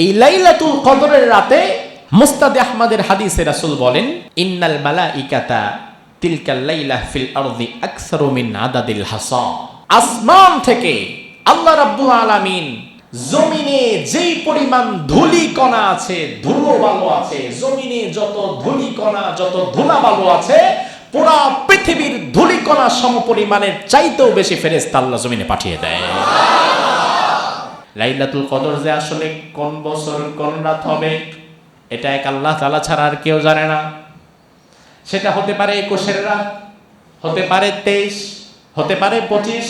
এই লাইলাতুল কদরের রাতে মুস্তাদ আহমদের হাদিসে রাসূল বলেন, ইন্নাল মালাইকাতা তিলকাল লাইলা ফিল আরদি আকসারু মিন আদাদিল হাসা। আসমান থেকে আল্লাহ রাব্বুল আলামিন জমিনে যেই পরিমাণ ধূলিকণা আছে, ধুলোবালু আছে, জমিনে যত ধূলিকণা, যত ধুলাবালু আছে, পুরা পৃথিবীর ধূলিকণা সমপরিমাণের চাইতেও বেশি ফেরেশতা আল্লাহ জমিনে পাঠিয়ে দেয়। লাইলাতুল কদর যে আসলে কোন বছর কোন রাত হবে এটা এক আল্লাহ তাআলা ছাড়া আর কেউ জানে না। সেটা হতে পারে 21 রাত, হতে পারে 23, হতে পারে 25,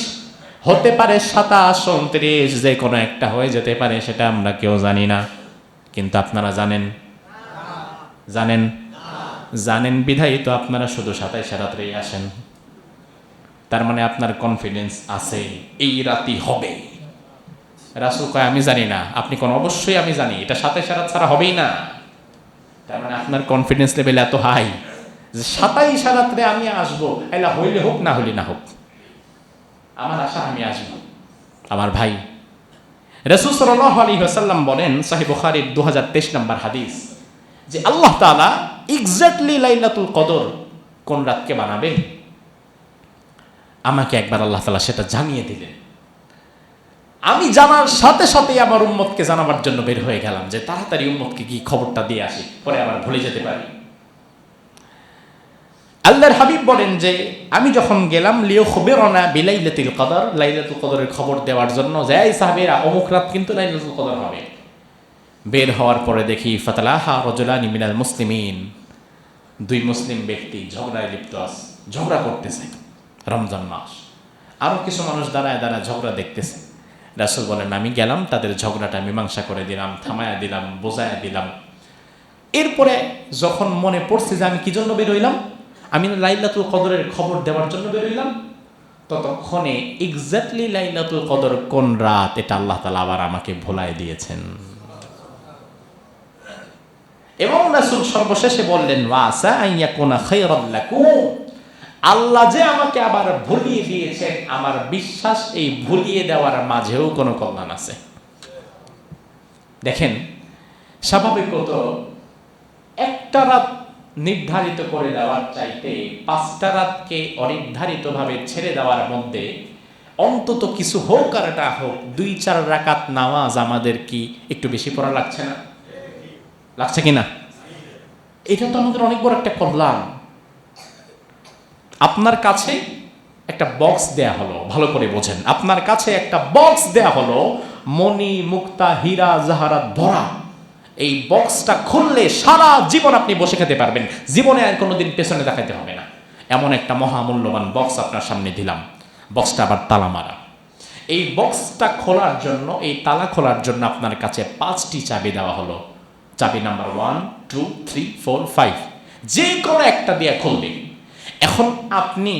হতে পারে 27, 29, যে কোনো একটা হয়ে যেতে পারে, সেটা আমরা কেউ জানি না। কিন্তু আপনারা জানেন, জানেন জানেন বিধায় তো আপনারা শুধু 27 রাত্রেই আসেন। তার মানে আপনার কনফিডেন্স আছে এই রাতই হবে। রাসূল কয় আমি জানি না, আপনি কোন অবশ্যই আমি জানি, এটা 27 রাত ছাড়া হবেই না। তার মানে আপনার কনফিডেন্স লেভেল এত হাই যে 27 রাত্রে আমি আসবো, এলা হইলে হোক না হইলে না হোক, আমার আশা আমি আসবো। আমার ভাই, রাসূল সাল্লাল্লাহু আলাইহি ওয়াসাল্লাম বলেন, সহিহ বুখারীর 2023 নম্বর হাদিস, যে আল্লাহ তাআলা এক্স্যাক্টলি লাইলাতুল কদর কোন রাতকে বানাবেন আমাকে একবার আল্লাহ তাআলা সেটা জানিয়ে দিলেন। আমি জানার সাথে সাথে আমার উম্মতকে জানাবার জন্য বের হয়ে গেলাম যে তাড়াতাড়ি উম্মতকে কি খবরটা দিয়ে আসি, পরে আবার ভুলে যেতে পারি। আল্লাহর হাবিব বলেন যে আমি যখন গেলাম লিয়াখবিরনা বিলাইলাতিল কদর, লাইলাতুল কদরের খবর দেওয়ার জন্য, যে এই সাহাবীরা অমুক রাত কিন্তু লাইলাতুল কদর হবে। বের হওয়ার পরে দেখি ফাতালাহা রাজুলানি মিনাল মুসলিমিন, দুই মুসলিম ব্যক্তি ঝগড়ায় লিপ্ত আছে, ঝগড়া করতেছে। রমজান মাস, আরো কিছু মানুষ দাঁড়ায় দাঁড়ায় ঝগড়া দেখতেছে। রাসূল বলেন আমি গেলাম, তাদের ঝগড়াটা মীমাংসা করে দিলাম, থামায়া দিলাম, বোঝায়া দিলাম। এরপরে যখন মনে পড়ছে যে আমি কি জন্য বের হইলাম, আমি লাইলাতুল কদরের খবর দেওয়ার জন্য বের হইলাম, ততক্ষণে এক্স্যাক্টলি লাইলাতুল কদর কোন রাত এটা আল্লাহ তাআলা আবার আমাকে ভুলায় দিয়েছেন। এবং রাসূল সর্বশেষে বললেন ওয়াসা আইয়াকুনা খায়রাল লাকুম, আল্লাহ যে আমাকে আবার ভুলিয়ে দিয়েছেন, আমার বিশ্বাস এই ভুলিয়ে দেওয়ার মাঝেও কোনো কল্যাণ আছে। দেখেন, স্বাভাবিকত একটা রাত নির্ধারিত করে দেওয়ার চাইতে 5টা রাতকে অনির্ধারিতভাবে ছেড়ে দেওয়ার মধ্যে অন্তত কিছু হোক আর এটা হোক 2-4 রাকাত নামাজ আমাদের কি একটু বেশি পড়া লাগছে না? লাগছে কি না? এটা তো আমাদের অনেক বড় একটা কল্যাণ। আপনার কাছে একটা বক্স দেয়া হলো, ভালো করে বোঝেন, আপনার কাছে একটা বক্স দেয়া হলো, মণি মুক্তা হীরা জাহারাত ভরা। এই বক্সটা খুললে সারা জীবন আপনি বসে খেতে পারবেন, জীবনে আর কোনোদিন পেছনে দেখাতে হবে না। এমন একটা মহামূল্যবান বক্স আপনার সামনে দিলাম, বক্সটা আবার তালা মারা। এই বক্সটা খোলার জন্য, এই তালা খোলার জন্য আপনার কাছে 5টি চাবি দেওয়া হলো। চাবি নাম্বার 1, 2, 3, 4, 5, যে কোনো একটা দিয়ে খুলবেন। এখন আপনি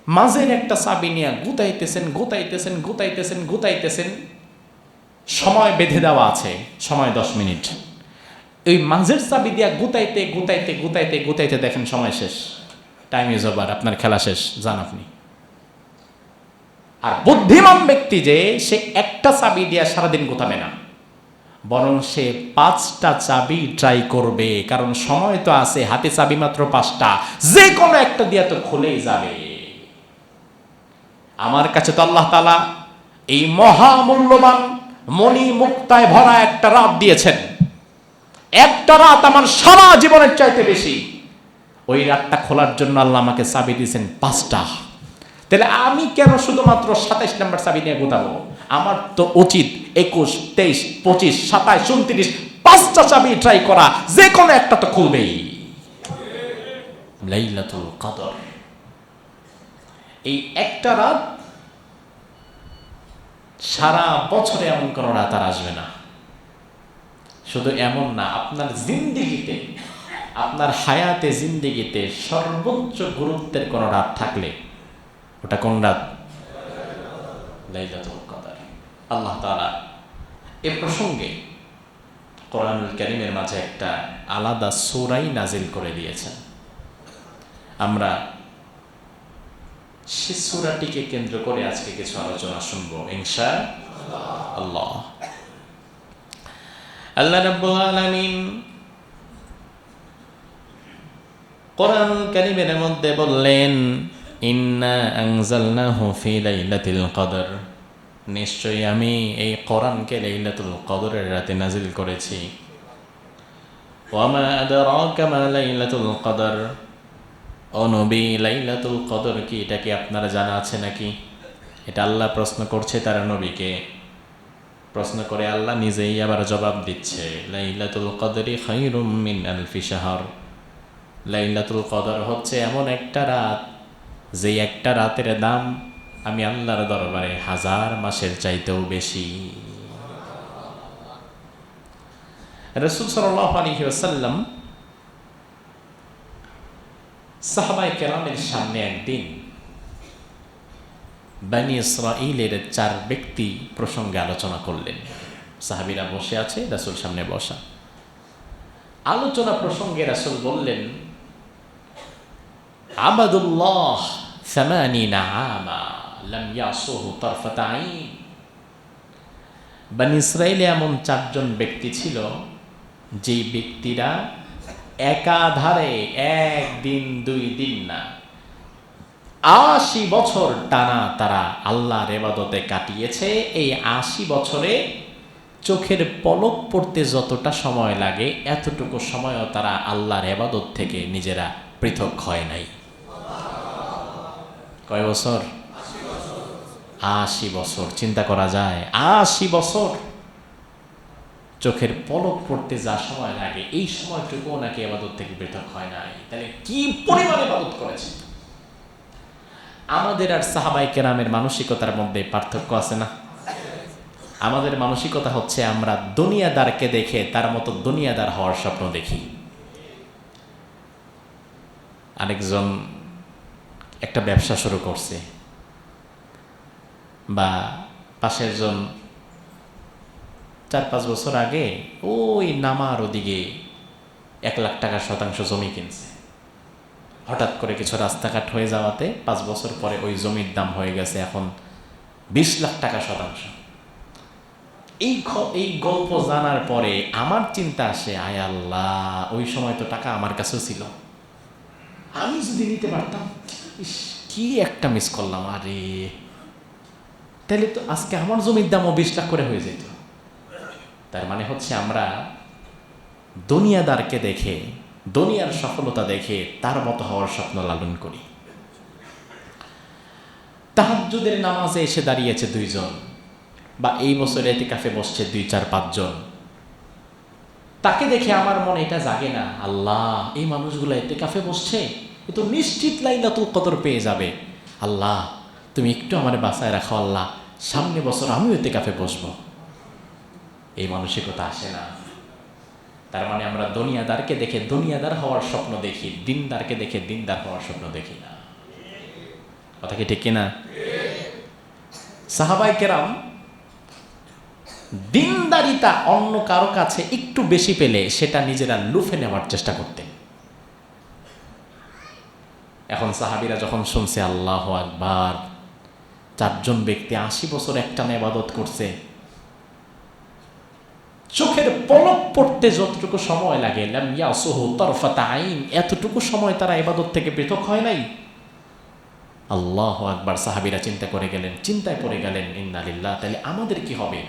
মাঝের একটা চাবি নিয়ে গুতাইতেছেন, সময় বেঁধে দেওয়া আছে, সময় 10 মিনিট। ওই মাঝের চাবি দিয়া গুতাইতে দেখেন সময় শেষ, টাইম ইজ ওভার, আপনার খেলা শেষ, যান আপনি। আর বুদ্ধিমান ব্যক্তি যে, সে একটা চাবি দিয়া সারাদিন গুতাবে না, বরং সে 5টা চাবি ট্রাই করবে, কারণ সময় তো আছে, হাতে চাবি মাত্র 5টা, যে কোনো একটা দিয়া তো খুলেই যাবে। আমার কাছে তো আল্লাহ তাআলা এই মহামূল্যবান মণি মুক্তায় ভরা একটা রাত দিয়েছেন। একটা রাত আমার সারা জীবনের চাইতে বেশি। ওই রাতটা খোলার জন্য আল্লাহ আমাকে চাবি দিয়েছেন 5টা। তাহলে আমি কেন শুধুমাত্র 27 নম্বর চাবি নিয়ে গোতাবো? আমার তো উচিত 21, 23, 25, 27, 29, 5টা চাবি ট্রাই করা, যে কোনো একটা তো খুলবেই। লাইলাতুল কদর, এই একটা রাত, সারা বছরে এমন কোনো রাত আর আসবে না। শুধু এমন না, আপনার জিন্দেগিতে, আপনার হায়াতে জিন্দেগিতে সর্বোচ্চ গুরুত্বের কোনো রাত থাকলে ওটা কোন রাত? লাইলাতুল কদর। আল্লাহ তাআলা এ প্রসঙ্গে কোরআনুল কারীমের মাঝে একটা আলাদা সূরাই নাজিল করে দিয়েছেন। আমরা সে সূরাটিকে কেন্দ্র করে আজকে কিছু আলোচনা শুনবো ইনশাআল্লাহ। আল্লাহ রাব্বুল আলামিন কোরআন কারীমের মধ্যে বললেন, ইন্না আনজালনাহু ফি লাইলাতিল কদর, নিশ্চয়ই আমি এই কোরআনকে লাইলাতুল কদরের রাতে নাজিল করেছি। ওয়া মা আদরাকা মা লাইলাতুল কদর, ও নবী, লাইলাতুল কদর কি, এটা কি আপনার জানা আছে নাকি? এটা আল্লাহ প্রশ্ন করছে তার নবীকে। প্রশ্ন করে আল্লাহ নিজেই আবার জবাব দিচ্ছে, লাইলাতুল কদরি খায়রুম মিন আলফি শাহর, লাইলাতুল কদর হচ্ছে এমন একটা রাত, যে একটা রাতের দাম আমি আল্লাহর দরবারে 1000 মাসের চাইতেও বেশি। রাসূল সাল্লাল্লাহু আলাইহি ওয়াসাল্লাম সাহাবায়ে কেরামের সামনে একদিন বনী ইসরাঈলের 4 ব্যক্তি প্রসঙ্গে আলোচনা করলেন। সাহাবীরা বসে আছে, রাসূল সামনে বসা। আলোচনা প্রসঙ্গে রাসূল বললেন, আবাদুল্লাহ সামানিনা আমা লাম ইয়াসুহু তারফাতা আইন। বনী ইসরাঈলে এমন 4 জন ব্যক্তি ছিল, যেই ব্যক্তিরা একাধারে 1 দিন 2 দিন না 80 বছর টানা তারা আল্লাহর ইবাদতে কাটিয়েছে। এই 80 বছরে চোখের পলক পড়তে যতটা সময় লাগে, এতটুকু সময়ও তারা আল্লাহর ইবাদত থেকে নিজেরা পৃথক হয় নাই। কয় বছর? 80 বছর। চিন্তা করা যায়, 80 বছর চোখের পলক পড়তে যা সময় লাগে, এই সময়টুকু নাকি ইবাদত থেকে পৃথক হয় নাই। তাহলে কি পরিমাণে ইবাদত করেছে! আমাদের আর সাহাবায়ে কেরামের মানসিকতার মধ্যে পার্থক্য আছে না? আমাদের মানসিকতা হচ্ছে, আমরা দুনিয়াদারকে দেখে তার মতো দুনিয়াদার হওয়ার স্বপ্ন দেখি। আরেকজন একটা ব্যবসা শুরু করছে, বা পাশের জন 4-5 বছর আগে ওই নামার ওদিকে 1 লাখ টাকা শতাংশ জমি কিনছে। হঠাৎ করে কিছু রাস্তাঘাট হয়ে যাওয়াতে 5 বছর পরে ওই জমির দাম হয়ে গেছে এখন 20 লাখ টাকা শতাংশ। এই গল্প জানার পরে আমার চিন্তা আসে, আয় আল্লাহ, ওই সময় তো টাকা আমার কাছেও ছিল, আমি যদি নিতে পারতাম। ইস, কি একটা মিস করলাম। আরে, তাহলে তো আজকে আমার জমির দামও 20 লাখ করে হয়ে যেত। তার মানে হচ্ছে, আমরা দুনিয়াদারকে দেখে, দুনিয়ার সফলতা দেখে তার মতো হওয়ার স্বপ্ন লালন করি। তাহাজ্জুদের নামাজে এসে দাঁড়িয়েছে 2 জন, বা এই বছর ইতিকাফে বসছে 2-4-5 জন, তাকে দেখে আমার মনে এটা জাগে না, আল্লাহ, এই মানুষগুলো ইতিকাফে বসছে, এ তো নিশ্চিত লাইলাতুল কদর পেয়ে যাবে। আল্লাহ, তুমি একটু আমার বাঁচায় রাখো আল্লাহ, সামনে বছর আমিও ইতিকাফে বসবো। এই মানসিকতা আসে না। তার মানে আমরা দুনিয়াদারকে দেখে দুনিয়াদার হওয়ার স্বপ্ন দেখি, দিনদারকে দেখে দিনদার হওয়ার স্বপ্ন দেখি না। কথা কি ঠিক কিনা? সাহাবায়ে কেরাম দিনদারিতা অন্য কারো কাছে একটু বেশি পেলে সেটা নিজেরা লুফে নেওয়ার চেষ্টা করতেন। এখন সাহাবীরা যখন শুনছে আল্লাহু আকবার, 4 জন ব্যক্তি 80 বছর একটানা ইবাদত করছে, চোখের পলক পড়তে যতটুকু সময় লাগে, লাম ইয়াসুহু তারফাতা আইন, এতটুকু সময় তারা ইবাদত থেকে পৃথক হয় নাই। আল্লাহু আকবার। সাহাবীরা চিন্তায় পড়ে গেলেন, ইন্না লিল্লাহ, তাহলে আমাদের কি হবে?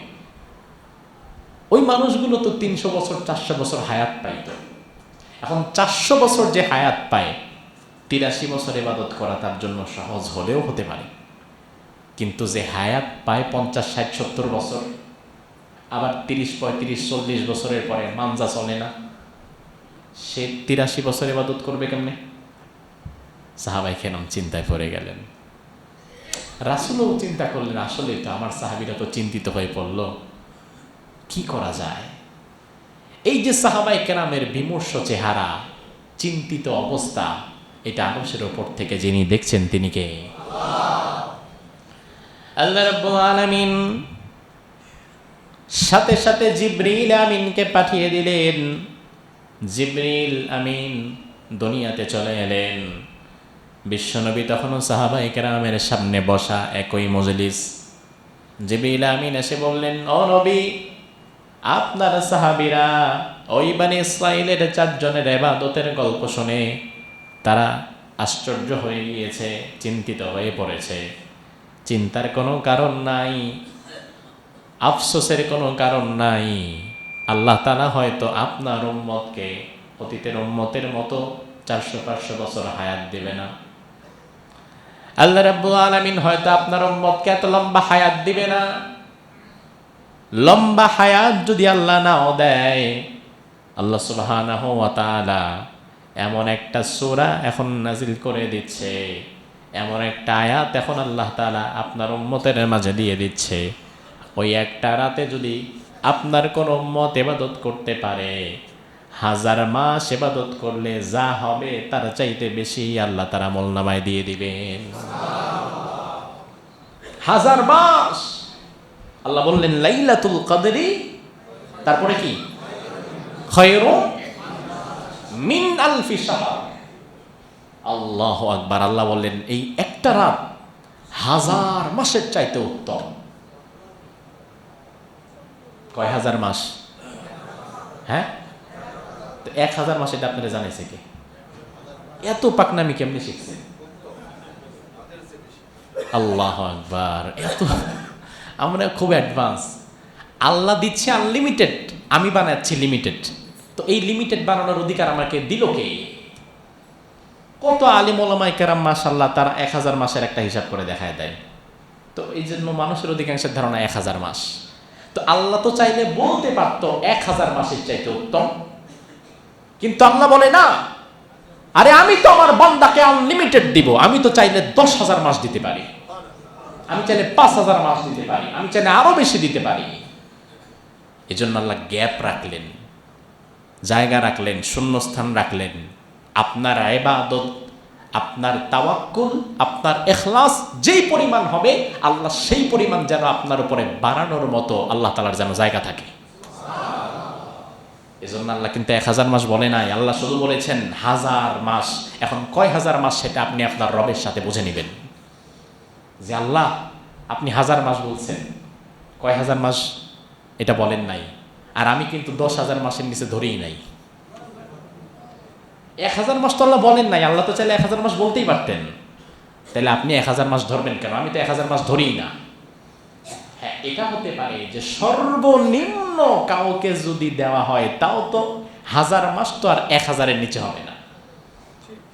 ওই মানুষগুলো তো 300 বছর 400 বছর হায়াত পাইত। এখন 400 বছর যে হায়াত পায়, 83 বছর ইবাদত করা তার জন্য সহজ হলেও হতে পারে, কিন্তু যে হায়াত পায় 50, 60, 70 বছর, আবার 30, 35, 40 বছরের পরে মানজা চলে না, সে 83 বছর ইবাদত করবে কেমনে? সাহাবায়ে কেরাম চিন্তায় পড়ে গেলেন। রাসূলও চিন্তা করলেন, আসলে তো আমার সাহাবীরা তো চিন্তিত হয়ে পড়ল, কি করা যায়? এই যে সাহাবায়ে কেরামের বিমর্ষ চেহারা, চিন্তিত অবস্থা, এটা আরশের উপর থেকে যিনি দেখছেন তিনি কে? আল্লাহ রাব্বুল আলামিন সাথে সাথে জিবরিল আমিনকে পাঠিয়ে দিলেন। জিবরিল আমিন দুনিয়াতে চলে এলেন। বিশ্বনবী তখনও সাহাবায়ে কেরামের সামনে বসা একই মজলিস। জিবরিল আমিন এসে বললেন, ও নবী, আপনার সাহাবীরা ওই বনী ইসরাইলের 4 জনের ইবাদতের গল্প শুনে তারা আশ্চর্য হয়ে গিয়েছে, চিন্তিত হয়ে পড়েছে। চিন্তার কোনো কারণ নাই, আফসোসের কোনো কারণ নাই। আল্লাহ তাআলা হয়তো আপনার উম্মতকে অতীতের উম্মতের মতো 400-500 বছর হায়াত দিবে না। আল্লাহ রাব্বুল আলামিন হয়তো আপনার উম্মতকে এত লম্বা হায়াত দিবে না। লম্বা হায়াত যদি আল্লাহ নাও দেয়, আল্লাহ সুবহানাহু ওয়া তাআলা এমন একটা সূরা এখন নাজিল করে দিচ্ছে, এমন একটা আয়াত এখন আল্লাহ তাআলা আপনার উম্মতের মাঝে দিয়ে দিচ্ছে, ওই একটা রাতে যদি আপনার কোন উম্মত ইবাদত করতে পারে, 1000 মাস ইবাদত করলে যা হবে তার চাইতে বেশি আল্লাহ তাআলা আমলনামায় দিয়ে দিবেন। 1000 মাস। আল্লাহ বললেন লাইলাতুল কদরি, তারপরে কি? খায়রুম মিন আলফি শাহর। আল্লাহু আকবার। আল্লাহ বললেন এই একটা রাত 1000 মাসের চাইতে উত্তম। কয় হাজার মাস? হ্যাঁ, তো 1000 মাস এটা আপনারা জানাইছে কে? এত পাকনামি কেমনি শিখছে? আল্লাহু আকবার। এত আমরা খুব অ্যাডভান্স। আল্লাহ দিচ্ছে আনলিমিটেড, আমি বানাচ্ছি লিমিটেড। তো এই লিমিটেড বানানোর অধিকার আমাকে দিল কে? কত আলিম ওলামায়ে কেরাম মাশাআল্লাহ তারা 1000 মাসের একটা হিসাব করে দেখায় দেয়। তো এই জন্য মানুষের অধিকাংশের ধারণা 1000 মাস। তো আল্লাহ তো চাইলে বলতে পারতো 1000 মাসের চাইতে উত্তম, কিন্তু আল্লাহ বলে না, আরে আমি তো আমার বান্দাকে আনলিমিটেড দিব, আমি তো চাইলে 10,000 মাস দিতে পারি, আমি চাইলে 5000 মাস দিতে পারি, আমি চাইলে আরো বেশি দিতে পারি। এজন্য আল্লাহ গ্যাপ রাখলেন, জায়গা রাখলেন, শূন্যস্থান রাখলেন। আপনার ইবাদত, আপনার তাওয়াক্কুল, আপনার ইখলাস যেই পরিমাণ হবে, আল্লাহ সেই পরিমাণ যেন আপনার উপরে বাড়ানোর মতো আল্লাহ তাআলার যেন জায়গা থাকে। এজন্য আল্লাহ কিন্তু 1000 মাস বলে নাই, আল্লাহ শুধু বলেছেন 1000 মাস। এখন কয় হাজার মাস সেটা আপনি আপনার রবের সাথে বুঝে নেবেন। যে আল্লাহ আপনি 1000 মাস বলছেন, কয় হাজার মাস এটা বলেন নাই। আর আমি কিন্তু 10,000 মাসের নিচে ধরেই নাই। 1000 মাস তো আল্লাহ বলেন নাই, আল্লাহ তো চাইলে 1000 মাস বলতেই পারতেন। তাহলে আপনি 1000 মাস ধরবেন কেন? আমি তো 1000 মাস ধরিই না। হ্যাঁ, এটা হতে পারে যে সর্বনিম্ন কাউকে যদি দেওয়া হয় তাও তো 1000 মাস তো আর 1000-এর নিচে হবে না,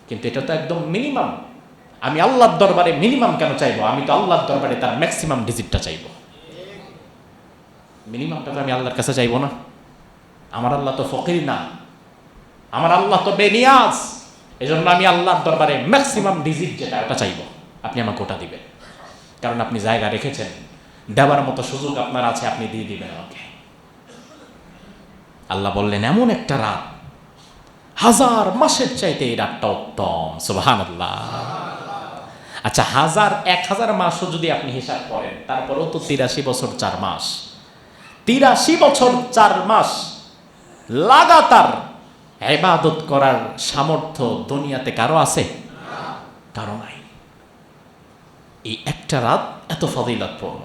কিন্তু এটা তো একদম মিনিমাম। আমি আল্লাহর দরবারে মিনিমাম কেন চাইবো? আমি তো আল্লাহর দরবারে তার ম্যাক্সিমাম ডিজিটটা চাইবো। মিনিমামটা তো আমি আল্লাহর কাছে চাইবো না। আমার আল্লাহ তো ফকির না, আমার আল্লাহ তো বেনিয়াজ। এই জন্য আমি আল্লাহর দরবারে ম্যাক্সিমাম ডিজিট যেটা ওটা চাইবো, আপনি আমাকে ওটা দিবেন। কারণ আপনি জায়গা রেখেছেন, দেওয়ার মতো সুযোগ আপনার আছে, আপনি দিয়ে দিবেন আমাকে। আল্লাহ বললেন এমন একটা রাত 1000 মাসের চাইতে এই রাতটা উত্তম। সুবহানাল্লাহ। আচ্ছা, 1000 মাসও যদি আপনি হিসাব করেন, তারপরেও তো 83 বছর 4 মাস। 83 বছর 4 মাস লাগাতার ইবাদত করার সামর্থ্য দুনিয়াতে কারো আছে? কারো নাই। এই একটা রাত এত ফজিলতপূর্ণ।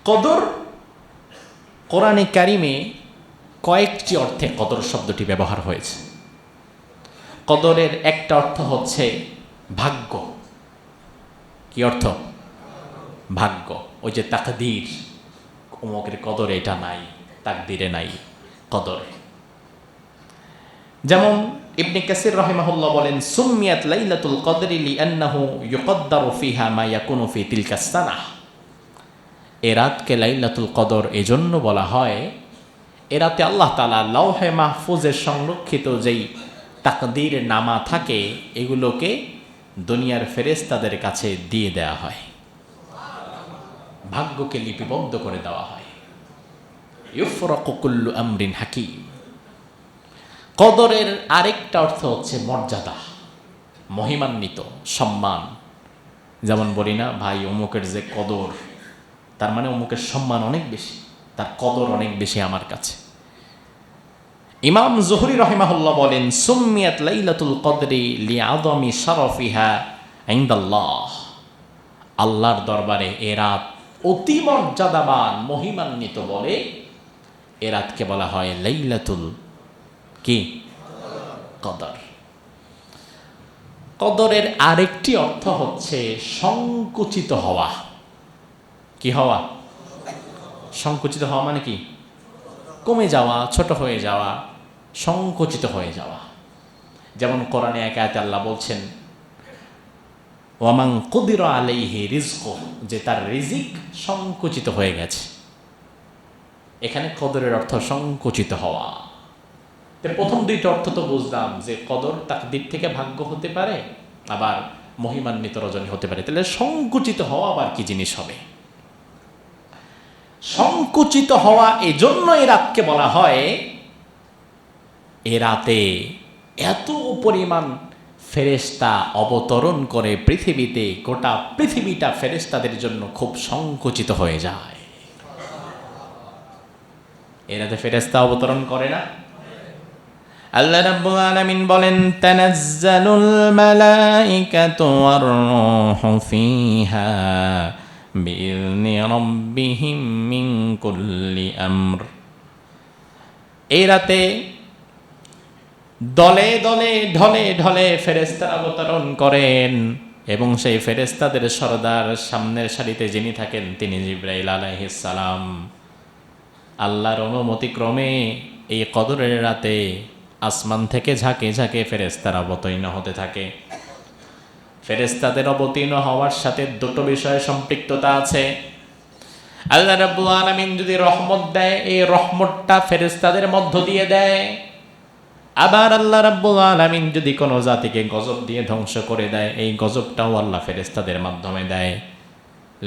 কদর, কোরআনে কারিমে কয়েকটি অর্থে কদর শব্দটি ব্যবহার হয়েছে। কদরের একটা অর্থ হচ্ছে ভাগ্য। কি অর্থ? ভাগ্য। ওই যে তাকদীর, অমুকের কদরে এটা নাই, তাকদীরে নাই, কদর। যেমন ইবনে কাসির রাহিমাহুল্লাহ বলেন, সুম্মিয়াত লাইলাতুল কদরি লিআন্নাহু ইউকদ্দারু ফিহা মা ইয়াকুনু ফি তিলকাস সানাহ। এ রাতকে লাইলাতুল কদর এজন্য বলা হয়, এ রাতে আল্লাহ তাআলা লাওহে মাহফুজে সংরক্ষিত যেই তাকদীর নামা থাকে, এগুলোকে দুনিয়ার ফেরেশতাদের কাছে দিয়ে দেয়া হয়, ভাগ্যকে লিপিবদ্ধ করে দেওয়া হয়। ইউফরাকু কুল্লু আমরিন হাকিম। কদরের আরেকটা অর্থ হচ্ছে মর্যাদা, মহিমান্বিত, সম্মান। যেমন বলি না, ভাই অমুকের যে কদর, তার মানে অমুকের সম্মান অনেক বেশি, তার কদর অনেক বেশি আমার কাছে। ইমাম জুহরি রাহিমাহুল্লাহ বলেন, সুম্মিয়াত লাইলাতুল কদরি লিআযমি শারাফিহা ইনদাল্লাহ। আল্লাহর দরবারে এ রাত অতি মর্যাদাবান, মহিমান্বিত বলে এ রাতকে বলা হয় লাইলাতুল কি কদর। কদরের আরেকটি অর্থ হচ্ছে সংকুচিত হওয়া। কি হওয়া? সংকুচিত হওয়া মানে কি? কমে যাওয়া, ছোট হয়ে যাওয়া, সংকুচিত হয়ে যাওয়া। যেমন কোরআনে এক আয়াতে আল্লাহ বলছেন ওয়ামান কুদিরা আলাইহি রিজকু, যে তার রিজিক সংকুচিত হয়ে গেছে। এখানে কদরের অর্থ সংকুচিত হওয়া। প্রথম দুইটা অর্থ তো বুঝলাম যে কদর তাকদীর থেকে ভাগ্য হতে পারে, আবার মহিমান্বিত রজনী হতে পারে। তাহলে সংকুচিত হওয়া আবার কি জিনিস হবে? সংকুচিত হওয়া এজন্য এই রাতকে বলা হয়, এ রাতে এত পরিমাণ ফেরেশতা অবতরণ করে পৃথিবীতে, গোটা পৃথিবীটা ফেরেশতাদের জন্য খুব সংকুচিত হয়ে যায়। এ রাতে ফেরেশতা অবতরণ করে না? আল্লাহ রাব্বুল আলামিন বলেন তানাজ্জালুল মালাইকাতু ওয়ার রূহু ফিহা বিইذনি রাব্বিহিম মিন কুল্লি আমর। এই রাতে দলে দলে ঢলে ঢলে ফেরেশতারা অবতরণ করেন এবং সেই ফেরেশতাদের সরদার সামনের সারিতে যিনি থাকেন তিনি জিবরাইল আলাইহিস সালাম। আল্লাহর অনুমতিক্রমে এই কদরের রাতে আসমান থেকে ঝাঁকে ঝাঁকে ফেরেশতারা অবতীর্ণ হতে থাকে। ফেরেশতাদের অবতীর্ণ হওয়ার সাথে দুটো বিষয়ে সম্পৃক্ততা আছে। আল্লাহ রাব্বুল আলামিন যদি রহমত দেয়, এই রহমতটা ফেরেশতাদের মধ্য দিয়ে দেয়। আবার আল্লাহ রাব্বুল আলামিন যদি কোনো জাতিকে গজব দিয়ে ধ্বংস করে দেয়, এই গজবটাও আল্লাহ ফেরেশতাদের মাধ্যমে দেয়।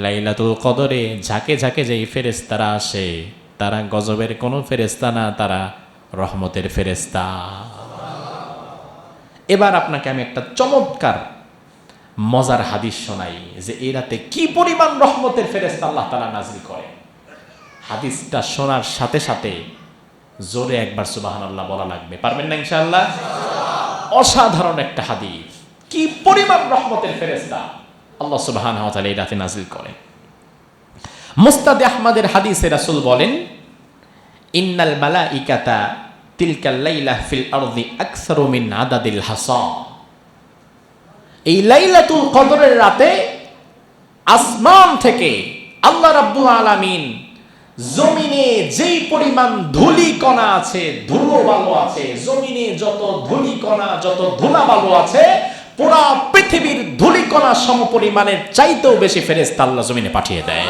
লাইলাতুল কদরে ঝাঁকে ঝাঁকে যেই ফেরেশতারা আসে, তারা গজবের কোনো ফেরেশতা না, তারা রহমতের ফেরেশতা। এবার আপনাকে আমি একটা চমৎকার মজার হাদিস শোনাই যে এই রাতে কি পরিমাণ রহমতের ফেরেশতা আল্লাহ তাআলা নাজিল করে। হাদিসটা শোনার সাথে সাথে জোরে একবার সুবহানাল্লাহ বলা লাগবে। পারবেন না ইনশাআল্লাহ? অসাধারণ একটা হাদিস, কি পরিমাণ রহমতের ফেরেশতা আল্লাহ সুবহানাহু ওয়া তাআলা এই রাতে নাজিল করেন। মুসনাদ আহমদের হাদিসে রাসূল বলেন ইন্নাল মালাইকাতা তিলকাল লাইলা ফিল আরদি আকসারু মিন আদাদিল হাসা। এই লাইলাতুল কদরের রাতে আসমান থেকে আল্লাহ রাব্বুল আলামিন জমিনে যেই পরিমাণ ধূলিকণা আছে, ধুলো বালু আছে, জমিনে যত ধূলিকণা, যত ধুলা বালু আছে, পুরা পৃথিবীর ধূলিকণা সমপরিমাণের চাইতেও বেশি ফেরেশতা আল্লাহ জমিনে পাঠিয়ে দেয়।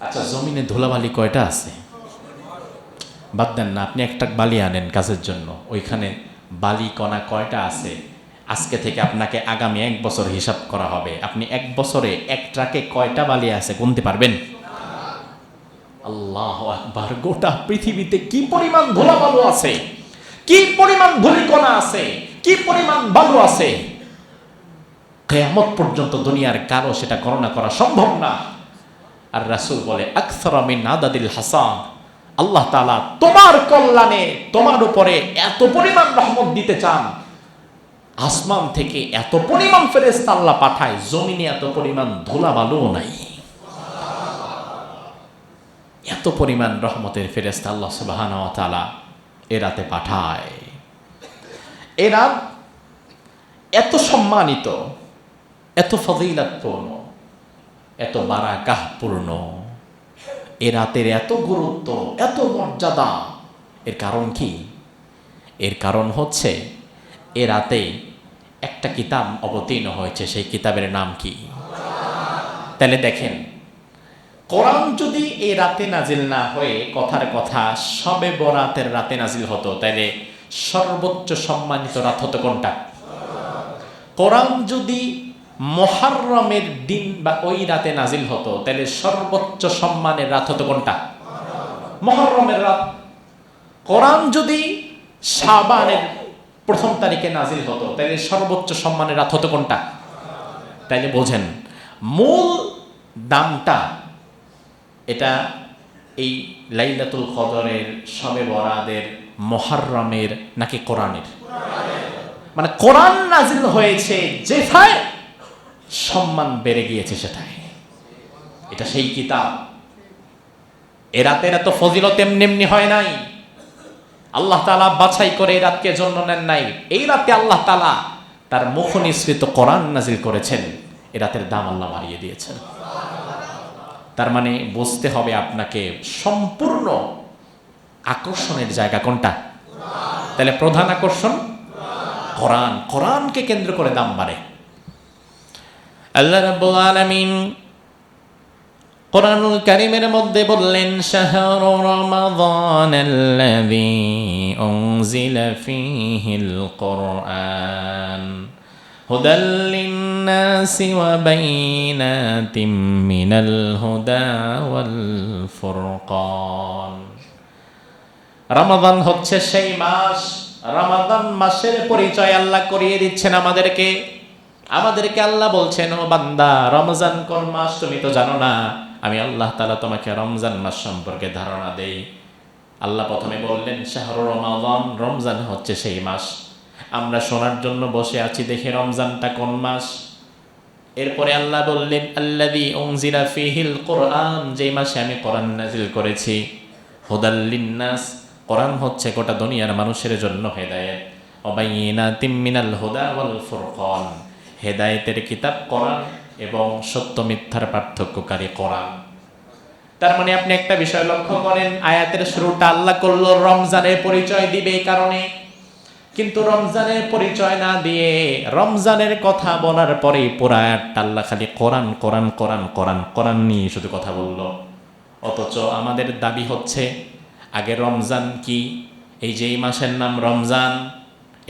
আচ্ছা, জমিনে ধুলাবালি কয়টা আছে? বাদ দেন না, আপনি একটা বালি আনেন কাজের জন্য, ওইখানে বালি কণা কয়টা আছে আজকে থেকে আপনাকে আগামী 1 বছর হিসাব করা হবে। আপনি 1 বছরে এক ট্রাকে কয়টা বালি আছে গুনতে পারবেন? আল্লাহু আকবার! গোটা পৃথিবীতে কি পরিমাণ ধুলা বালু আছে, কি পরিমাণ ধূলিকণা আছে, কি পরিমাণ বালু আছে, কিয়ামত পর্যন্ত দুনিয়ার কারো সেটা গণনা করা সম্ভব না। আর রাসূল বলে আকসারা মিন আদাদিল হাসা। আল্লাহ তাআলা তোমার কল্যাণে, তোমার উপরে এত পরিমাণ রহমত দিতে চান, আসমান থেকে এত পরিমাণ ফেরেশতা আল্লাহ পাঠায়, জমিনে এত পরিমাণ ধুলা বালুও নাই। এত পরিমাণ রহমতের ফেরেশতা আল্লাহ সুবহানাহু ওয়া তাআলা এ রাতে পাঠায়। এ রাত এত সম্মানিত, এত ফজিলতপূর্ণ, এত বারাকাহপূর্ণ, এ রাতের এত গুরুত্ব, এত মর্যাদা। এর কারণ কি? এর কারণ হচ্ছে এ রাতে একটা কিতাব অবতীর্ণ হয়েছে, সেই কিতাবের নাম কি? তাহলে দেখেন, কোরআন যদি এই রাতে নাজিল না হয়ে কথার কথা শবে বরাতের রাতে নাজিল হতো, তাহলে সর্বোচ্চ সম্মানিত রাত হতো কোনটা? কোরআন যদি মুহররমের দিন বা ওই রাতে নাজিল হতো, তাহলে সর্বোচ্চ সম্মানের রাত হতো কোনটা? মুহররমের রাত। কোরআন যদি শাবানের 1ম তারিখে নাজিল হতো, তাহলে সর্বোচ্চ সম্মানের রাত হতো কোনটা? তাইলে বোঝেন মূল দামটা এটা এই লাইলাতুল কদরের, শবে বরাতের, মুহররমের নাকি কোরআনের? মানে কোরআন নাজিল হয়েছে যেথায় সম্মান বেড়ে গিয়েছে সেটাই। এটা সেই কিতাব এ রাতের এত ফজিলত এমনি এমনি হয় নাই। আল্লাহ তাআলা বাছাই করে এই রাতকে জন্য নেন নাই। এই রাতে আল্লাহ তাআলা তার মুখ নিঃসৃত কোরআন নাজিল করেছেন। এ রাতের দাম আল্লাহ বাড়িয়ে দিয়েছেন। তার মানে বুঝতে হবে আপনাকে সম্পূর্ণ আকর্ষণের জায়গা কোনটা? তাহলে প্রধান আকর্ষণ কোরআন। কোরআনকে কেন্দ্র করে দাম বাড়ে। আল্লাহ রাব্বুল আলামিন কোরআনুল কারীমের মধ্যে বললেন, শাহরু রমাদানাল্লাযী উনজিলা ফীহিল কুরআন হুদাল লিন্নাসি ওয়া বাইনাতিম মিনাল হুদা ওয়াল ফুরকান। রমাদান হচ্ছে সেই মাস, রমাদান মাসের পরিচয় আল্লাহ করিয়ে দিচ্ছেন আমাদেরকে। আল্লাহ বলছেন, ও বান্দা, রমজান কোন মাস তুমি তো জানো না, আমি আল্লাহ তাআলা তোমাকে রমজান মাস সম্পর্কে ধারণা দেই। আল্লাহ প্রথমে বললেন শাহরু রমাদান, রমজান হচ্ছে সেই মাস। আমরা শোনার জন্য বসে আছি দেখে রমজানটা কোন মাস। এরপরে আল্লাহ বললেন আল্লাযী উনজিলা ফীহিল কুরআন, যে মাসে আমি কোরআন নাজিল করেছি। হুদাল লিন্নাস, কোরআন হচ্ছে গোটা দুনিয়ার মানুষের জন্য হেদায়েত। ওয়া বাইনাতিম মিনাল হুদা ওয়াল ফুরকান, হেদায়েতের কিতাব কোরআন এবং সত্য মিথ্যার পার্থক্যকারী কোরআন। তার মানে আপনি একটা বিষয় লক্ষ্য করেন, আয়াতের শুরুটা আল্লাহ করলো রমজানের পরিচয় দিবে এই কারণে, কিন্তু রমজানের পরিচয় না দিয়ে রমজানের কথা বলার পরেই পুরো আয়াতটা আল্লাহ খালি কোরআন কোরআন কোরআন কোরআন কোরআন নিয়ে শুধু কথা বলল। অথচ আমাদের দাবি হচ্ছে আগে রমজান কি, এই যে এই মাসের নাম রমজান,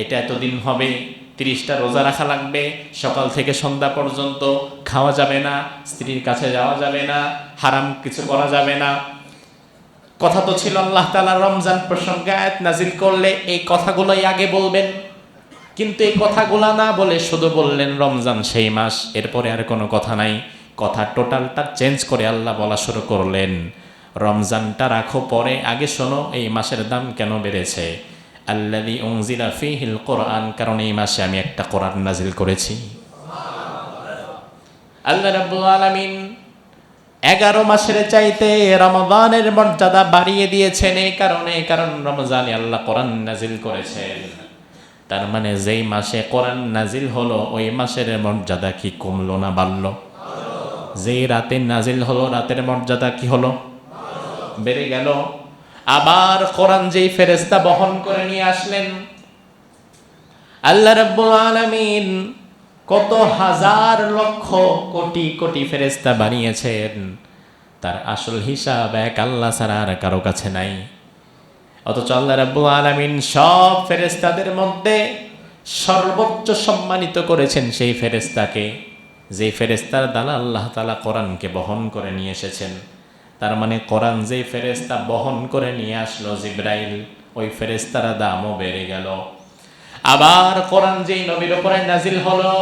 এটা এতদিন হবে, 30টা রোজা রাখা লাগবে, সকাল থেকে সন্ধ্যা পর্যন্ত খাওয়া যাবে না, স্ত্রীর কাছে যাওয়া যাবে না, হারাম কিছু করা যাবে না। কথা তো ছিল আল্লাহ তাআলা রমজান প্রসঙ্গে আয়াত নাজিল করলে এই কথাগুলোই আগে বলবেন, কিন্তু এই কথাগুলো না বলে শুধু বললেন রমজান সেই মাস, এরপরে আর কোনো কথা নাই। কথা টোটালটা চেঞ্জ করে আল্লাহ বলা শুরু করলেন, রমজানটা রাখো পরে, আগে শোনো এই মাসের দাম কেন বেড়েছে। আল্লাযী উনজিলা ফীহিল কুরআন, কারণ এই মাসে আমি একটা কোরআন নাজিল করেছি। আল্লাহ রাব্বুল আলামিন 11 মাসের চাইতে রমজানের মর্যাদা বাড়িয়ে দিয়েছেন এই কারণে, কারণ রমজানে আল্লাহ কোরআন নাজিল করেছেন। তার মানে যেই মাসে কোরআন নাজিল হলো ওই মাসের মর্যাদা কি কমলো না বাড়লো? যেই রাতে নাজিল হলো রাতের মর্যাদা কি হলো? বেড়ে গেল। আবার কোরআন যেই ফেরেশতা বহন করে নিয়ে আসলেন, আল্লাহ রাব্বুল আলামিন কত হাজার লক্ষ কোটি কোটি ফেরেশতা বানিয়েছেন, তার আসল হিসাব এক আল্লাহ ছাড়া আর কারো কাছে নাই। অথচ আল্লাহ রাব্বুল আলামিন সব ফেরেশতাদের মধ্যে সর্বোচ্চ সম্মানিত করেছেন সেই ফেরেশতাকে, যে ফেরেশতার দ্বারা আল্লাহ তাআলা কোরআনকে বহন করে নিয়ে এসেছেন। তার মানে কোরআন যেই ফেরেশতা বহন করে নিয়ে আসলো জিবরাইল, ওই ফেরেশতার দামও বেড়ে গেল। আবার কোরআন যেই নবীর উপরে নাজিল হলো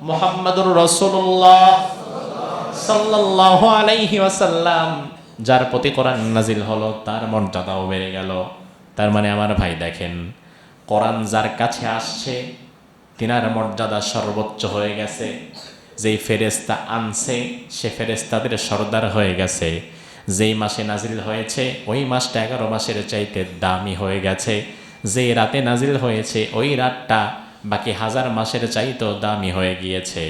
মুহাম্মাদুর রাসূলুল্লাহ সাল্লাল্লাহু আলাইহি ওয়াসাল্লাম, যার প্রতি কোরআন নাজিল হলো তার মর্যাদাও বেড়ে গেল। তার মানে আমার ভাই দেখেন, কোরআন যার কাছে আসছে তিনার মর্যাদা সর্বোচ্চ হয়ে গেছে। যেই ফেরেশতা আনছে সে ফেরেশতাদের সর্দার হয়ে গেছে। যেই মাসে নাজিল হয়েছে ওই মাসটা 11 মাসের চাইতে দামি হয়ে গেছে। যে রাতে নাজিল হয়েছে ওই রাতটা বাকি 1000 মাসের চাইতেও দামি হয়ে গিয়েছে।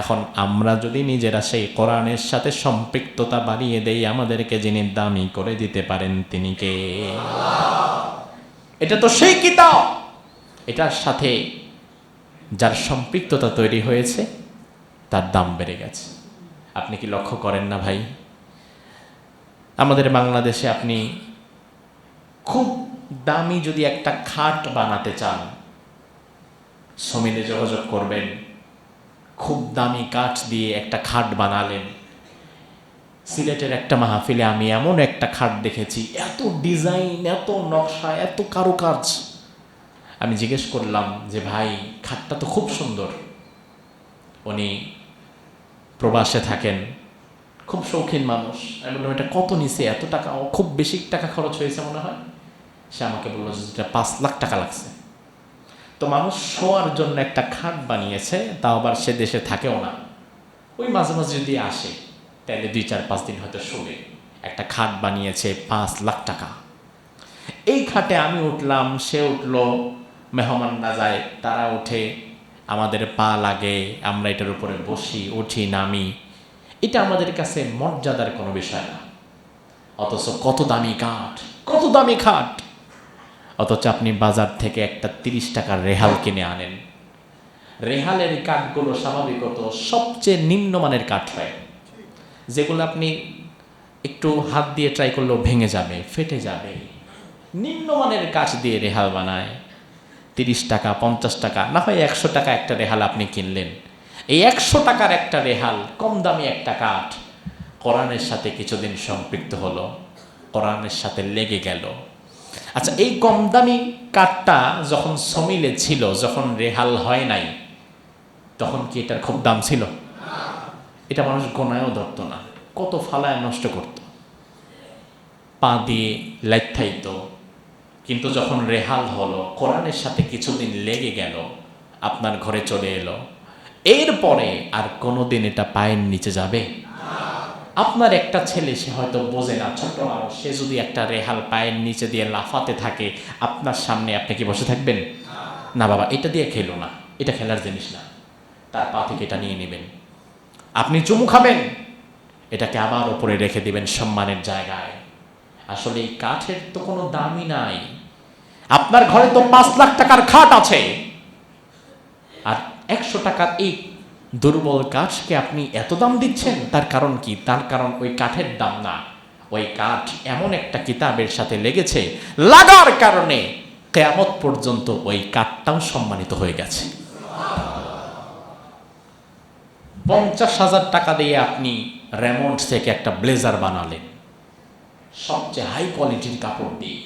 এখন আমরা যদি নিজেরা সেই কোরআনের সাথে সম্পৃক্ততা বাড়িয়ে দেই, আমাদেরকে যিনি দামি করে দিতে পারেন তিনি কে? এটা তো সেই কিতাব, এটার সাথে যার সম্পৃক্ততা তৈরি হয়েছে তার দাম বেড়ে গেছে। আপনি কি লক্ষ্য করেন না ভাই? আমাদের বাংলাদেশে আপনি খুব দামি যদি একটা খাট বানাতে চান, সমিলে যোগাযোগ করবেন, খুব দামি কাঠ দিয়ে একটা খাট বানালেন। সিলেটের একটা মাহফিলে আমি এমন একটা খাট দেখেছি, এত ডিজাইন, এত নকশা, এত কারুকাজ। আমি জিজ্ঞেস করলাম যে ভাই খাটটা তো খুব সুন্দর। উনি প্রবাসে থাকেন, খুব শৌখিন মানুষ। আমি বললাম এটা কত নিছে? এত টাকা? খুব বেশি টাকা খরচ হয়েছে মনে হয়। সে আমাকে বললো যে এটা 5 লাখ টাকা লাগছে। তো মানুষ শোয়ার জন্য একটা খাট বানিয়েছে, তাও আবার সে দেশে থাকেও না, ওই মাঝে মাঝে যদি আসে তাহলে 2-4-5 দিন হয়তো শোবে, একটা খাট বানিয়েছে 5 লাখ টাকা। এই খাটে আমি উঠলাম, সে উঠলো, মেহমানরা যায়, তারা উঠে, আমাদের পা লাগে, আমরা এটার উপরে বসি, উঠি, নামি। এটা আমাদের কাছে মর্যাদার কোনো বিষয় না। অথচ কত দামি কাঠ, কত দামি খাট। অথচ আপনি বাজার থেকে একটা 30 টাকার রেহাল কিনে আনেন। রেহালের কাঠগুলো স্বাভাবিকত সবচেয়ে নিম্নমানের কাঠ হয়, যেগুলো আপনি একটু হাত দিয়ে ট্রাই করলেও ভেঙে যাবে, ফেটে যাবে। নিম্নমানের কাঠ দিয়ে রেহাল বানায়। 30 টাকা, 50 টাকা, না হয় 100 টাকা একটা রেহাল আপনি কিনলেন। এই 100 টাকার একটা রেহাল, কম দামি একটা কাঠ, কোরআনের সাথে কিছুদিন সম্পৃক্ত হলো, কোরআনের সাথে লেগে গেল। আচ্ছা, এই কম দামি কাঠটা যখন সমিলে ছিল, যখন রেহাল হয় নাই, তখন কি এটার খুব দাম ছিল? এটা মানুষ গোনায়ও ধরতো না, কত ফালায় নষ্ট করত, পা দিয়ে লাইথাইতো। কিন্তু যখন রেহাল হলো, কোরআনের সাথে কিছুদিন লেগে গেল, আপনার ঘরে চলে এলো, এরপরে আর কোনোদিন এটা পায়ের নিচে যাবে? আপনার একটা ছেলে, সে হয়তো বোঝে না, ছোট মানুষ, সে যদি একটা রেহাল পায়ের নিচে দিয়ে লাফাতে থাকে আপনার সামনে, আপনি কি বসে থাকবেন? না বাবা, এটা দিয়ে খেলো না, এটা খেলার জিনিস না, তার পা থেকে এটা নিয়ে নেবেন। আপনি চুমু খাবেন, এটাকে আবার উপরে রেখে দিবেন সম্মানের জায়গায়। আসলে এই কাঠের তো কোনো দামই নাই। আপনার ঘরে তো 5 লাখ টাকার খাট আছে, আর 100 টাকার এই দুর্বল কাঠকে আপনি এত দাম দিচ্ছেন। তার কারণ কি? তার কারণ ওই কাঠের দাম না, ওই কাঠ এমন একটা কিতাবের সাথে লেগেছে, লাগার কারণে কিয়ামত পর্যন্ত ওই কাঠটাও সম্মানিত হয়ে গেছে। 50,000 টাকা দিয়ে আপনি রেমন্ড থেকে একটা ব্লেজার বানালেন, সবচেয়ে হাই কোয়ালিটির কাপড় দিয়ে,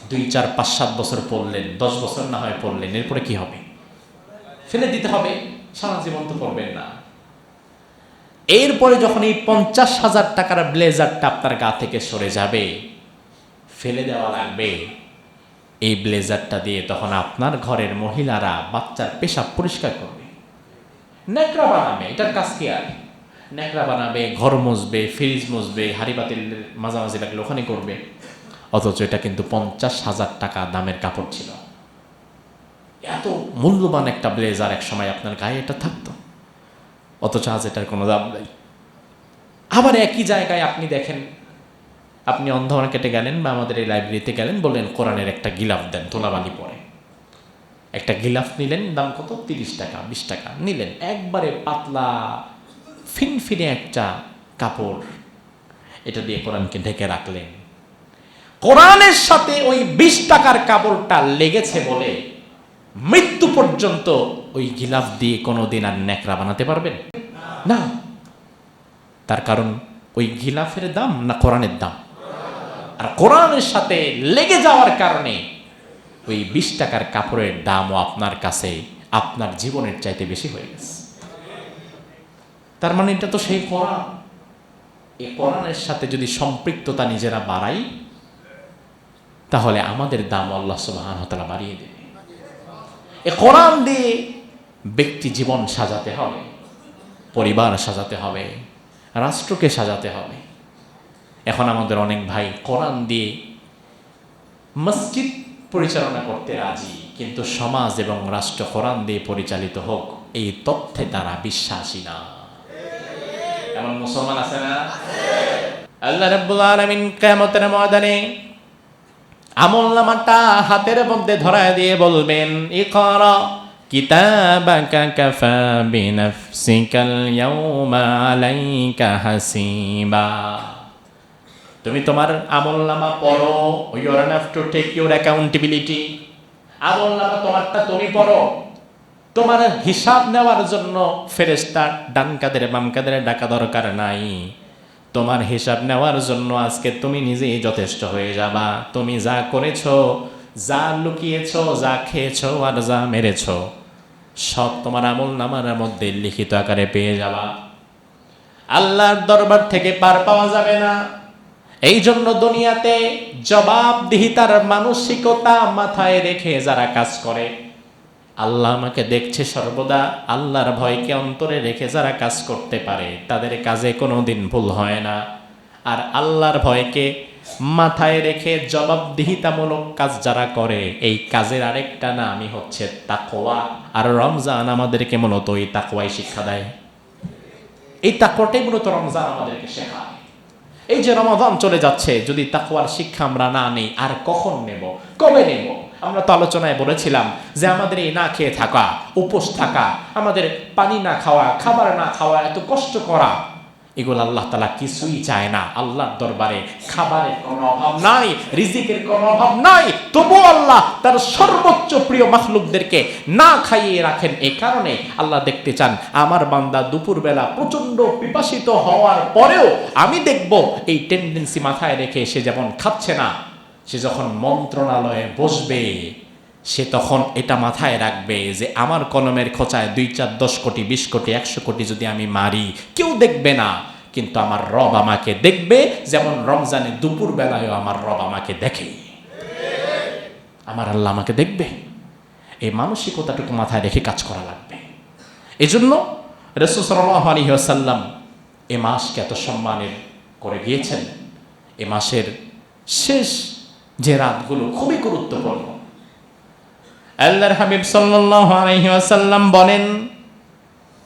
2, 4, 5, 7 বছর পরলেন, 10 বছর না হয় পরলেন, এরপরে কি হবে? ফেলে দিতে হবে, সারা জীবন তো পরবেন না। এরপরে যখন এই 50,000 টাকার ব্লেজারটা আপনার গা থেকে সরে যাবে, ফেলে দেওয়া লাগবে, এই ব্লেজারটা দিয়ে তখন আপনার ঘরের মহিলারা বাচ্চার পেশাব পরিষ্কার করবে, ন্যাকড়া বানাবে। এটার কাজ কি আর? ন্যাকড়া বানাবে, ঘর মুছবে, ফ্রিজ মুছবে, হাঁড়ি পাতিল মাঝামাঝি লাগলে ওখানে করবে। অথচ এটা কিন্তু 50,000 টাকা দামের কাপড় ছিল। এত মূল্যবান একটা ব্লেজার এক সময় আপনার গায়ে এটা থাকতো, অথচ আজ এটার কোনো দাম নেই। আবার একই জায়গায় আপনি দেখেন, আপনি অন্ধ মার্কেটে গেলেন বা আমাদের এই লাইব্রেরিতে গেলেন, বললেন কোরআনের একটা গিলাফ দেন, তোলাবালি পরে একটা গিলাফ নিলেন, দাম কত? 30 টাকা, 20 টাকা নিলেন। একবারে পাতলা ফিনফিনে একটা কাপড়, এটা দিয়ে কোরআনকে ঢেকে রাখলেন। কোরআনের সাথে ওই 20 টাকার কাপড়টা লেগেছে বলে মৃত্যু পর্যন্ত ওই গিলাফ দিয়ে কোনোদিন আর ন্যাকড়া বানাতে পারবেন না। তার কারণ ওই গিলাফের দাম না কোরআনের দাম? আর কোরআনের সাথে লেগে যাওয়ার কারণে ওই 20 টাকার কাপড়ের দামও আপনার কাছে আপনার জীবনের চাইতে বেশি হয়ে গেছে। তার মানে এটা তো সেই কোরআন। এই কোরআনের সাথে যদি সম্পৃক্ততা নিজেরা বাড়াই, তাহলে আমাদের দাম আল্লাহ সুবহানাহু ওয়া তাআলা বাড়িয়ে দেবে। এই কোরআন দিয়ে ব্যক্তি জীবন সাজাতে হবে, পরিবার সাজাতে হবে, রাষ্ট্রকে সাজাতে হবে। এখন আমাদের অনেক ভাই কোরআন দিয়ে মসজিদ পরিচালনা করতে রাজি, কিন্তু সমাজ এবং রাষ্ট্র কোরআন দিয়ে পরিচালিত হোক এই তথ্যে তারা বিশ্বাসী না। এমন মুসলমান আছে না? আল্লাহ রাব্বুল আলামিন কিয়ামতের ময়দানে আমলনামাটা হাতের মধ্যে ধরায় দিয়ে বলবেন, ইকরা কিতাবাকা কাফা বিনাফসিকাল ইয়াউমা আলাইকা হাসিবা। তুমি তোমার আমলনামা পড়ো, you are enough to take your accountability. আমলনামা তোমারটা তুমি পড়ো, তোমার হিসাব নেওয়ার জন্য ফেরেশতা ডান কাদের বাম কাদের ডাকা দরকার নাই। তোমার হিসাব নেওয়ার জন্য আজকে তুমি নিজেই যথেষ্ট হয়ে যাবা। তুমি যা করেছো, যা লুকিয়েছো, যা খেয়েছো আর যা মেরেছো, সব তোমার আমলনামার মধ্যে লিখিত আকারে পেয়ে যাবা। আল্লাহর দরবার থেকে পার পাওয়া যাবে না। এই জন্য দুনিয়াতে জবাবদিহিতার মানসিকতা মাথায় রেখে যারা কাজ করে, আল্লাহ আমাকে দেখছে সর্বদা, আল্লাহর ভয়কে অন্তরে রেখে যারা কাজ করতে পারে, তাদের কাজে কোনো দিন ভুল হয় না। আর আল্লাহর ভয়কে মাথায় রেখে জবাবদিহিতামূলক কাজ যারা করে, এই কাজের আরেকটা নামই হচ্ছে তাকওয়া। আর রমজান আমাদেরকে মূলত এই তাকওয়াই শিক্ষা দেয়। এই তাকওয়াটাই মূলত রমজান আমাদেরকে শেখায়। এই যে রমাদান চলে যাচ্ছে, যদি তাকওয়ার শিক্ষা আমরা না নেই, আর কখন নেব, কবে নেব? আমরা তো আলোচনায় বলেছিলাম যে আমাদের এই না খেয়ে থাকা, উপোস থাকা, আমাদের পানি না খাওয়া, খাবার না খাওয়া, এত কষ্ট করা, এগুলো আল্লাহ তাআলা কিছুই চায় না। আল্লাহর দরবারে খাবারের কোনো অভাব নাই, রিজিকের কোনো অভাব নাই, তবু আল্লাহ তার সর্বোচ্চ প্রিয় মাখলুকদেরকে না খাইয়ে রাখেন। এই কারণে আল্লাহ দেখতে চান আমার বান্দা দুপুরবেলা প্রচন্ড পিপাসিত হওয়ার পরেও আমি দেখব এই টেন্ডেন্সি মাথায় রেখে সে যেমন খাচ্ছে না, সে যখন মন্ত্রণালয়ে বসবে সে তখন এটা মাথায় রাখবে যে আমার কলমের খোঁচায় 2, 4, 10 কোটি, 20 কোটি, 100 কোটি যদি আমি মারি কেউ দেখবে না, কিন্তু আমার রব আমাকে দেখবে, যেমন রমজানে দুপুর বেলায়ও আমার রব আমাকে দেখে। আমার আল্লাহ আমাকে দেখবে। এই মানসিকতাটুকু মাথায় রেখে কাজ করা লাগবে। এই জন্য রাসূল সাল্লাল্লাহু আলাইহি ওয়াসাল্লাম এ মাসকে এত সম্মানের করে গিয়েছেন। এ মাসের শেষ যে রাতগুলো খুবই গুরুত্বপূর্ণ। আল্লাহর হাবিব সাল্লাল্লাহু আলাইহি ওয়াসাল্লাম বলেন,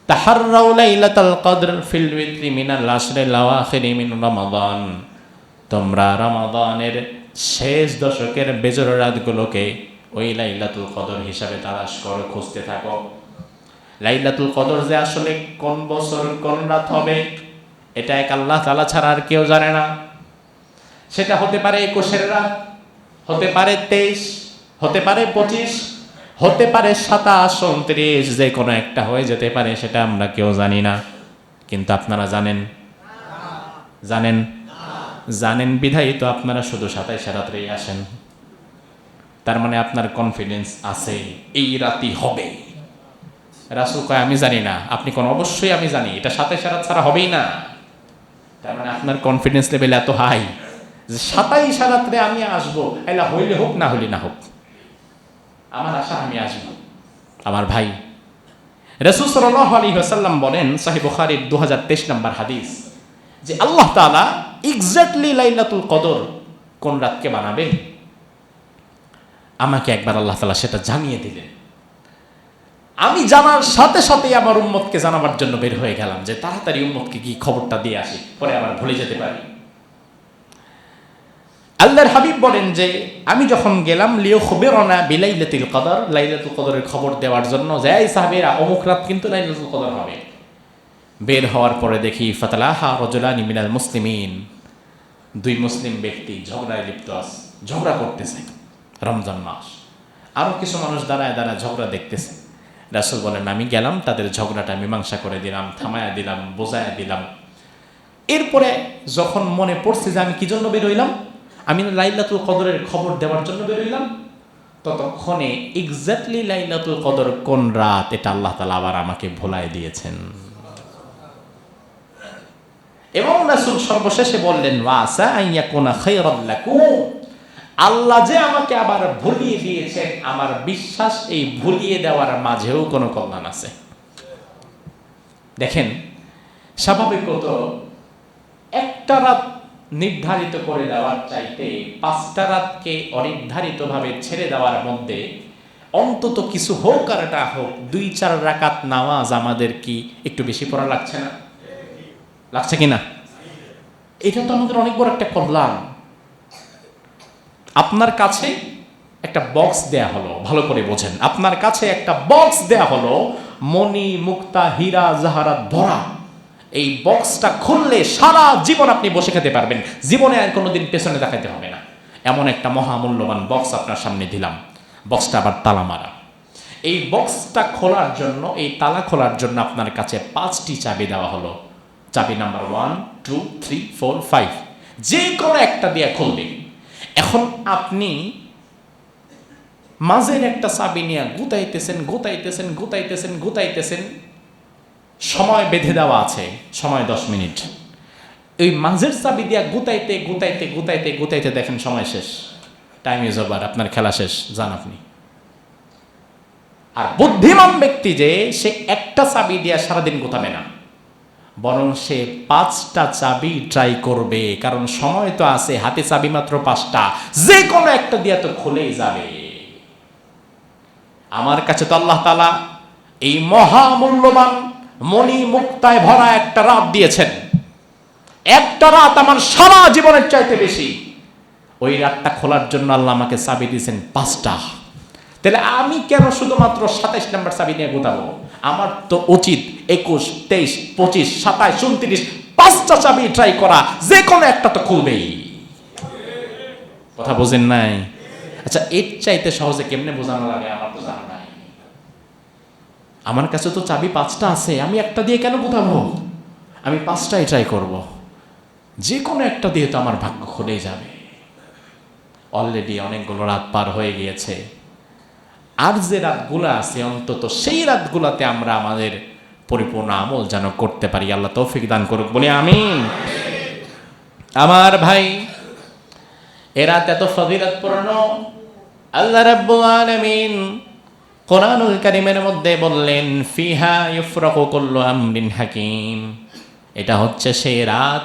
তাহাররাউ লাইলাতাল কদর ফিল উইত্রি মিনাল আশরিল আওয়াখিরি মিন রমাদান। তোমরা রমাদানের শেষ দশকের বেজর রাতগুলোকে ওই লাইলাতুল কদর হিসাবে তালাশ করো, খুঁজতে থাকো। লাইলাতুল কদর যে আসলে কোন বছর কোন রাত হবে এটা এক আল্লাহ তাআলা ছাড়া আর কেউ জানে না। সেটা হতে পারে 21 রাত, হতে পারে 23, হতে পারে 25, হতে পারে 27, 29, যে কোনো একটা হয়ে যেতে পারে, সেটা আমরা কেউ জানি না। কিন্তু আপনারা জানেন? জানেন? জানেন বিধায়ী তো আপনারা শুধু 27 রাত্রেই আসেন। তার মানে আপনার কনফিডেন্স আছে এই রাতই হবে। রাসূল কয় আমি জানি না, আপনি কোন অবশ্যই আমি জানি, এটা 27 রাত ছাড়া হবেই না। তার মানে আপনার কনফিডেন্স লেভেল এত হাই যে 27 রাত্রে আমি আসবো, এলা হইলে হোক না হইলে না হোক, আমার আশা আমি আসবো। আমার ভাই, রাসূল সাল্লাল্লাহু আলাইহি ওয়াসাল্লাম বলেন, সহিহ বুখারীর 2023 নম্বর হাদিস, যে আল্লাহ তাআলা এক্স্যাক্টলি লাইলাতুল কদর কোন রাতকে বানাবেন আমাকে একবার আল্লাহ তাআলা সেটা জানিয়ে দিলেন। আমি জানার সাথে সাথেই আমার উম্মতকে জানাবার জন্য বের হয়ে গেলাম যে তাড়াতাড়ি উম্মতকে কি খবরটা দিয়ে আসি, পরে আবার ভুলে যেতে পারি। আল্লাহর হাবিব বলেন যে আমি যখন গেলাম লিয়ুখবিরনা বিলাইলাতিল কদর, লাইলাতুল কদরের খবর দেওয়ার জন্য, যে এই সাহাবীরা অমুক রাত কিন্তু লাইলাতুল কদর হবে। বের হওয়ার পরে দেখি ফাতালাহা রাজুলানি মিনাল মুসলিমিন, 2 মুসলিম ব্যক্তি ঝগড়ায় লিপ্ত আছে, ঝগড়া করতেছে। রমজান মাস, আরো কিছু মানুষ দাঁড়ায় দাঁড়ায় ঝগড়া দেখতেছে। রাসূল বলেন আমি গেলাম, তাদের ঝগড়াটা মীমাংসা করে দিলাম, থামায়া দিলাম, বোঝায়া দিলাম। এরপরে যখন মনে পড়ছে যে আমি কি জন্য বের হইলাম, আমি লাইলাতুল কদরের খবর দেওয়ার জন্য বের হইলাম, ততক্ষণে এক্স্যাক্টলি লাইলাতুল কদর কোন রাত এটা আল্লাহ তাআলা আবার আমাকে ভুলায় দিয়েছেন। এবং রাসূল সর্বশেষে বললেন ওয়াসা আইয়াকুনা খায়রাল লাকুম, আল্লাহ যে আমাকে আবার ভুলিয়ে দিয়েছেন, আমার বিশ্বাস এই ভুলিয়ে দেওয়ার মাঝেও কোনো কল্যাণ আছে। দেখেন, স্বাভাবিকত একটা রাত নির্ধারিত করে দেওয়ার চাইতে 5টা রাতকে অনির্ধারিতভাবে ছেড়ে দেওয়ার মধ্যে অন্তত কিছু হোক আর না হোক 2-4 রাকাত নামাজ আমাদের কি একটু বেশি পড়া লাগছে না? লাগছে কিনা? এটা তো আমাদের অনেক বড় একটা কল্যাণ। আপনার কাছে একটা বক্স দেয়া হলো, ভালো করে বোঝেন, আপনার কাছে একটা বক্স দেয়া হলো মণি মুক্তা হীরা জাহারাত ভরা। এই বক্সটা খুললে সারা জীবন আপনি বসে খেতে পারবেন, জীবনে আর কোনোদিন পেছনে দেখাতে হবে না। এমন একটা মহামূল্যবান বক্স আপনার সামনে দিলাম, বক্সটা আবার তালা মারা। এই বক্সটা খোলার জন্য, এই তালা খোলার জন্য আপনার কাছে 5টি চাবি দেওয়া হলো। চাবি নাম্বার 1, 2, 3, 4, 5, যে কোনো একটা দিয়ে খুলবেন। এখন আপনি মাঝের একটা চাবি নিয়ে গুতাইতেছেন, সময় বেঁধে দেওয়া আছে, সময় 10 মিনিট। ওই মাঝের চাবি দিয়া গুতাইতে দেখেন সময় শেষ, টাইম ইজ ওভার, আপনার খেলা শেষ, যান আপনি। আর বুদ্ধিমান ব্যক্তি যে সে একটা চাবি দিয়া সারাদিন গুতাবে না, বরং সে 5টা চাবি ট্রাই করবে, কারণ সময় তো আছে, হাতে চাবি মাত্র 5টা, যে কোনো একটা দিয়ে তো খুলেই যাবে। আমার কাছে তো আল্লাহ তাআলা এই মহামূল্যবান মণি মুক্তায় ভরা একটা রাত দিয়েছেন। একটা রাত আমার সারা জীবনের চাইতে বেশি। ওই রাতটা খোলার জন্য আল্লাহ আমাকে চাবি দিয়েছেন 5টা। তাহলে আমি কেন শুধুমাত্র 27 নম্বর চাবি নিয়ে গোতাবো? আমার তো উচিত 21, 23, 25, 27, 29 5টা চাবি ট্রাই করা, যে কোনো একটা তো খুলবেই। কথা বোঝেন নাই? আচ্ছা, এর চাইতে সহজে কেমনে বোঝানো লাগে আমার তো জানা নাই। আমার কাছে তো চাবি 5টা আছে, আমি একটা দিয়ে কেন গোতাবো? আমি 5টাই ট্রাই করব, যে কোনো একটা দিয়ে তো আমার ভাগ্য খুলেই যাবে। অলরেডি অনেকগুলো রাত পার হয়ে গিয়েছে, আর যে রাতগুলো আছে অন্তত সেই রাতগুলোতে আমরা আমাদের পরিপূর্ণ আমল যেন করতে পারি। আল্লাহ তৌফিক দান করুক, বলি আমিন। আমার ভাই, এ রাত এত ফজিলতপূর্ণ, আল্লাহ রাব্বুল আলামিন কোরআনুল কারীমের মধ্যে বললেন, ফিহা ইউফরাকু কুল্লু আমরিন হাকিম। এটা হচ্ছে সেই রাত,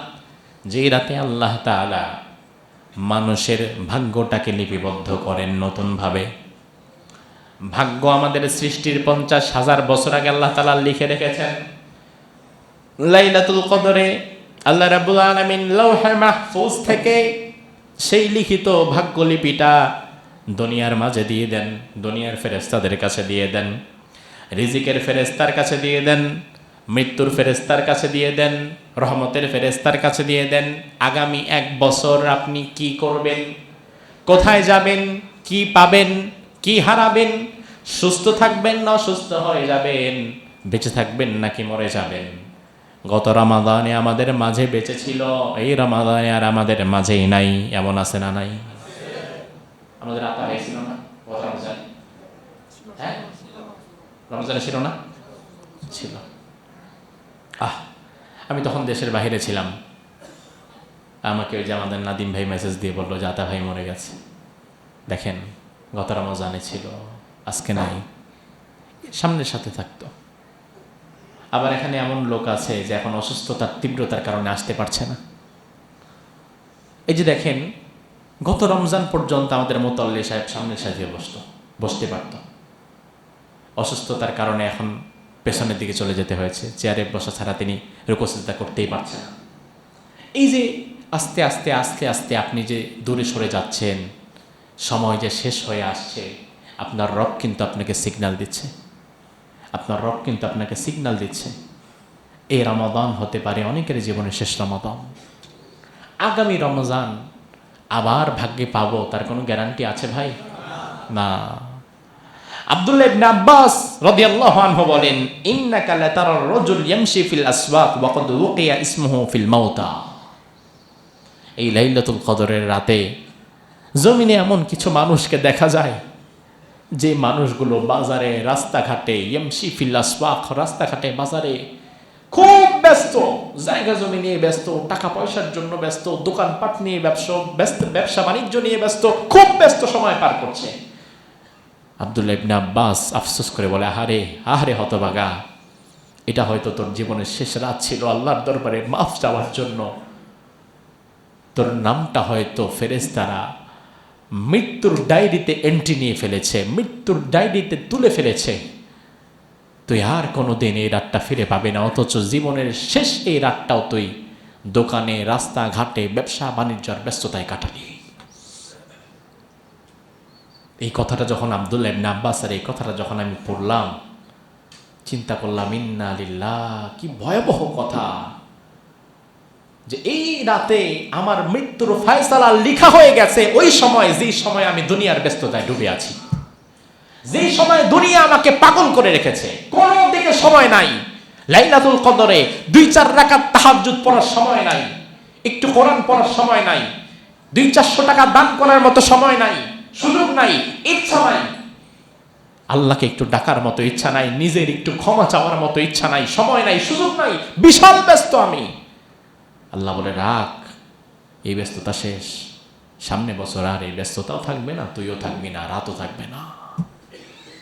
যে রাতে আল্লাহ তাআলা মানুষের ভাগ্যটাকে লিপিবদ্ধ করেন নতুনভাবে। ভাগ্য আমাদের সৃষ্টির 50,000 বছর আগে আল্লাহ তাআলা লিখে রেখেছেন। লাইলাতুল কদরে আল্লাহ রাব্বুল আলামিন লৌহে মাহফুজ থেকে সেই লিখিত ভাগ্যলিপিটা দুনিয়ার মাঝে দিয়ে দেন, দুনিয়ার ফেরেশতাদের কাছে দিয়ে দেন, রিজিকের ফেরেশতার কাছে দিয়ে দেন, মৃত্যুর ফেরেশতার কাছে দিয়ে দেন, রহমতের ফেরেশতার কাছে দিয়ে দেন। আগামী 1 বছর আপনি কি করবেন, কোথায় যাবেন, কি পাবেন, কি হারাবেন, সুস্থ থাকবেন না অসুস্থ হয়ে যাবেন, বেঁচে থাকবেন নাকি মরে যাবেন। গত রমাদানে আমাদের মাঝে বেঁচে ছিল, এই রমাদানে আর আমাদের মাঝেই নাই, এমন আছে না নাই? আমাদের আতা হয়েছিল না গত রমজান? হ্যাঁ, রমজানে ছিল না? ছিল। আমি তখন দেশের বাইরে ছিলাম। আমাকে ওই যে আমাদের নাদিম ভাই মেসেজ দিয়ে বললো যে আতা ভাই মরে গেছে। দেখেন, গত রমজানে ছিল, আজকে নাই, সামনের সাথে থাকতো। আবার এখানে এমন লোক আছে যে এখন অসুস্থতার তীব্রতার কারণে আসতে পারছে না। এই যে দেখেন, গত রমজান পর্যন্ত আমাদের মোতাল্লি সাহেব সামনের সাথে বসতে পারত, অসুস্থতার কারণে এখন পেছনের দিকে চলে যেতে হয়েছে, চেয়ারে বসা ছাড়া তিনি রুকু সিজদা করতেই পারছেন না। এই যে আস্তে আস্তে আস্তে আস্তে আপনি যে দূরে সরে যাচ্ছেন, সময় যে শেষ হয়ে আসছে, আপনার রব কিন্তু আপনাকে সিগন্যাল দিচ্ছে, আপনার রব কিন্তু আপনাকে সিগন্যাল দিচ্ছে। এই রমাদান হতে পারে অনেকের জীবনের শেষ রমাদান। আগামী রমজান আবার ভাগ্যে পাবো তার কোনো গ্যারান্টি আছে ভাই? না। আব্দুল্লাহ ইবনে আব্বাস রাদিয়াল্লাহু আনহু বলেন, ইন্নাকা লাতারার রাজুল ইয়ামশি ফিল আসওয়াক ওয়া ক্বাদ উকিয়া ইসমুহু ফিল মাউতা। এই লাইলাতুল কদরের রাতে জমিনে এমন কিছু মানুষকে দেখা যায়, যে মানুষগুলো বাজারে রাস্তাঘাটে, ইয়ামশি ফিল আসওয়াক, রাস্তাঘাটে বাজারে খুব ব্যস্ত, জায়গা জমি নিয়ে ব্যস্ত, টাকা পয়সার জন্য ব্যস্ত, দোকানপাট নিয়ে ব্যবসা বাণিজ্য নিয়ে ব্যস্ত, খুব ব্যস্ত সময় পার করছে। আব্দুল্লাহ ইবনে আব্বাস আফসোস করে বলে, আহারে আহারে হতভাগা, এটা হয়তো তোর জীবনের শেষ রাত ছিল আল্লাহর দরবারে মাফ চাওয়ার জন্য। তোর নামটা হয়তো ফেরেশতারা মৃত্যুর ডায়েরিতে এন্ট্রি নিয়ে ফেলেছে, মৃত্যুর ডায়েরিতে তুলে ফেলেছে। তুই আর কোনোদিন এই রাতটা ফিরে পাবে না, অথচ জীবনের শেষ এই রাতটাও তুই দোকানে, রাস্তাঘাটে, ব্যবসা বাণিজ্যের ব্যস্ততায় কাটালি। এই কথাটা যখন আব্দুল্লাহ ইবনে আব্বাসের এই কথাটা যখন আমি পড়লাম, চিন্তা করলাম, ইন্না লিল্লাহ, কি ভয়াবহ কথা, যে এই রাতে আমার মৃত্যুর ফয়সালা লেখা হয়ে গেছে ওই সময়, যেই সময় আমি দুনিয়ার ব্যস্ততায় ডুবে আছি, যেই সময় দুনিয়া আমাকে পাগল করে রেখেছে, কোনো দিকে সময় নাই। লাইলাতুল কদরে 2-4 রাকাত তাহাজ্জুদ পড়ার সময় নাই, একটু কোরআন পড়ার সময় নাই, 200-400 টাকা দান করার মতো সময় নাই, সুযোগ নাই, ইচ্ছা নাই, আল্লাহকে একটু ডাকার মতো ইচ্ছা নাই, নিজের একটু ক্ষমা চাওয়ার মতো ইচ্ছা নাই, সময় নাই, সুযোগ নাই, বিশাল ব্যস্ত আমি। আল্লাহ বলে, রাখ, এই ব্যস্ততা শেষ, সামনে বছর আর এই ব্যস্ততাও থাকবে না, তুইও থাকবি না, রাতও থাকবে না।